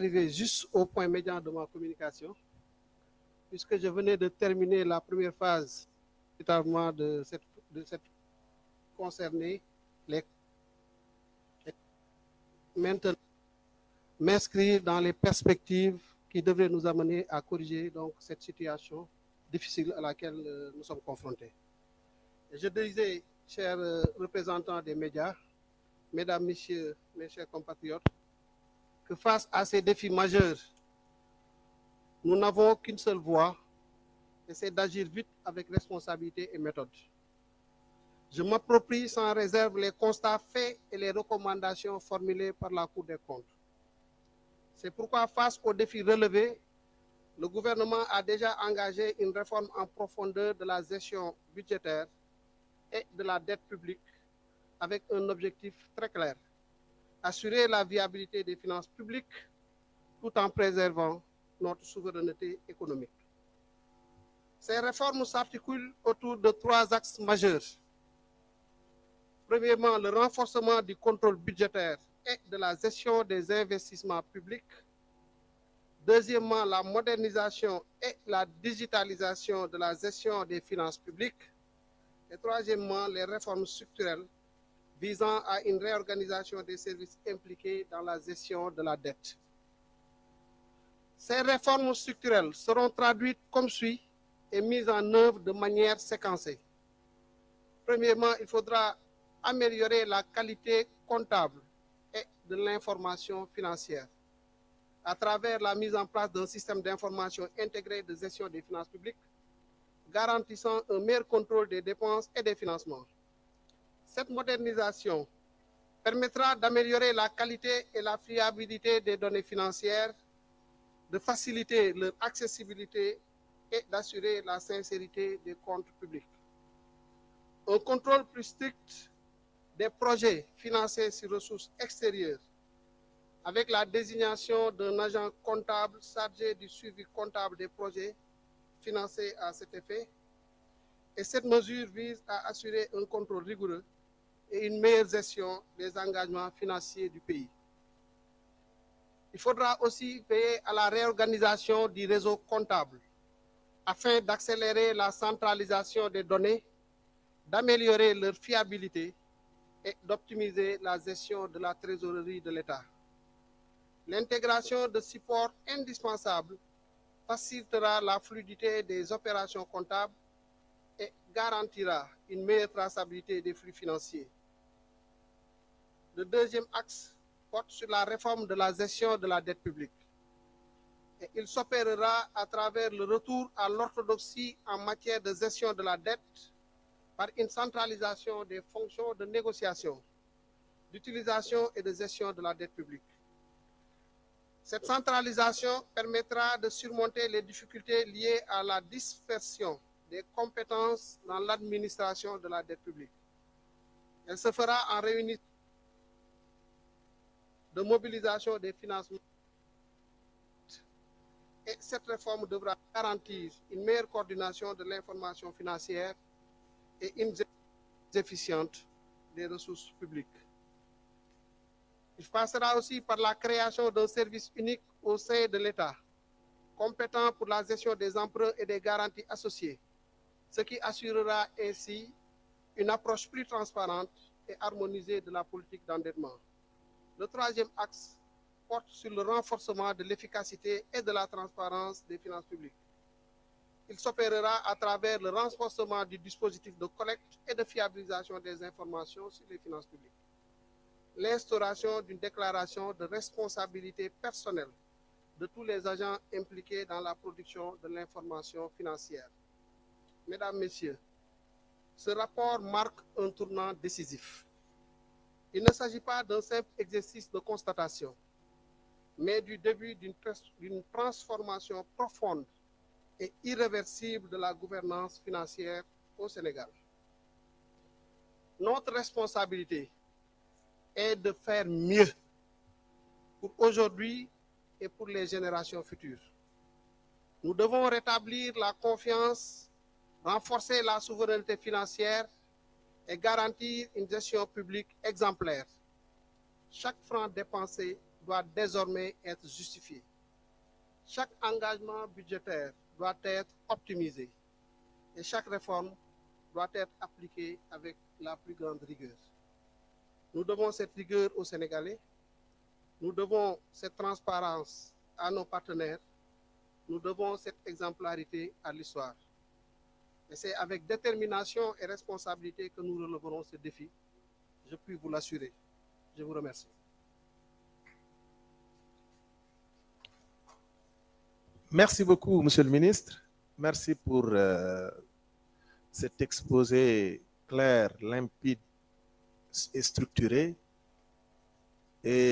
Arrivé juste au point médian de ma communication, puisque je venais de terminer la première phase de cette concernée les maintenant m'inscrire dans les perspectives qui devraient nous amener à corriger donc cette situation difficile à laquelle nous sommes confrontés. Et je disais, chers représentants des médias, mesdames, messieurs, mes chers compatriotes, que face à ces défis majeurs, nous n'avons qu'une seule voie, et c'est d'agir vite avec responsabilité et méthode. Je m'approprie sans réserve les constats faits et les recommandations formulées par la Cour des comptes. C'est pourquoi, face aux défis relevés, le gouvernement a déjà engagé une réforme en profondeur de la gestion budgétaire et de la dette publique avec un objectif très clair: assurer la viabilité des finances publiques tout en préservant notre souveraineté économique. Ces réformes s'articulent autour de 3 axes majeurs. Premièrement, le renforcement du contrôle budgétaire et de la gestion des investissements publics. Deuxièmement, la modernisation et la digitalisation de la gestion des finances publiques. Et troisièmement, les réformes structurelles visant à une réorganisation des services impliqués dans la gestion de la dette. Ces réformes structurelles seront traduites comme suit et mises en œuvre de manière séquencée. Premièrement, il faudra améliorer la qualité comptable et de l'information financière à travers la mise en place d'un système d'information intégré de gestion des finances publiques, garantissant un meilleur contrôle des dépenses et des financements. Cette modernisation permettra d'améliorer la qualité et la fiabilité des données financières, de faciliter leur accessibilité et d'assurer la sincérité des comptes publics. Un contrôle plus strict des projets financés sur ressources extérieures, avec la désignation d'un agent comptable chargé du suivi comptable des projets financés à cet effet. Et cette mesure vise à assurer un contrôle rigoureux et une meilleure gestion des engagements financiers du pays. Il faudra aussi veiller à la réorganisation du réseau comptable afin d'accélérer la centralisation des données, d'améliorer leur fiabilité et d'optimiser la gestion de la trésorerie de l'État. L'intégration de supports indispensables facilitera la fluidité des opérations comptables et garantira une meilleure traçabilité des flux financiers. Le deuxième axe porte sur la réforme de la gestion de la dette publique. Et il s'opérera à travers le retour à l'orthodoxie en matière de gestion de la dette par une centralisation des fonctions de négociation, d'utilisation et de gestion de la dette publique. Cette centralisation permettra de surmonter les difficultés liées à la dispersion des compétences dans l'administration de la dette publique. Elle se fera en réunissant de mobilisation des financements. Et cette réforme devra garantir une meilleure coordination de l'information financière et une gestion efficiente des ressources publiques. Il passera aussi par la création d'un service unique au sein de l'État, compétent pour la gestion des emprunts et des garanties associées, ce qui assurera ainsi une approche plus transparente et harmonisée de la politique d'endettement. Le troisième axe porte sur le renforcement de l'efficacité et de la transparence des finances publiques. Il s'opérera à travers le renforcement du dispositif de collecte et de fiabilisation des informations sur les finances publiques. L'instauration d'une déclaration de responsabilité personnelle de tous les agents impliqués dans la production de l'information financière. Mesdames, Messieurs, ce rapport marque un tournant décisif. Il ne s'agit pas d'un simple exercice de constatation, mais du début d'une transformation profonde et irréversible de la gouvernance financière au Sénégal. Notre responsabilité est de faire mieux pour aujourd'hui et pour les générations futures. Nous devons rétablir la confiance, renforcer la souveraineté financière et garantir une gestion publique exemplaire. Chaque franc dépensé doit désormais être justifié. Chaque engagement budgétaire doit être optimisé et chaque réforme doit être appliquée avec la plus grande rigueur. Nous devons cette rigueur aux Sénégalais, nous devons cette transparence à nos partenaires, nous devons cette exemplarité à l'histoire. Et c'est avec détermination et responsabilité que nous relèverons ce défi. Je puis vous l'assurer. Je vous remercie. Merci beaucoup, Monsieur le Ministre. Merci pour cet exposé clair, limpide et structuré. Et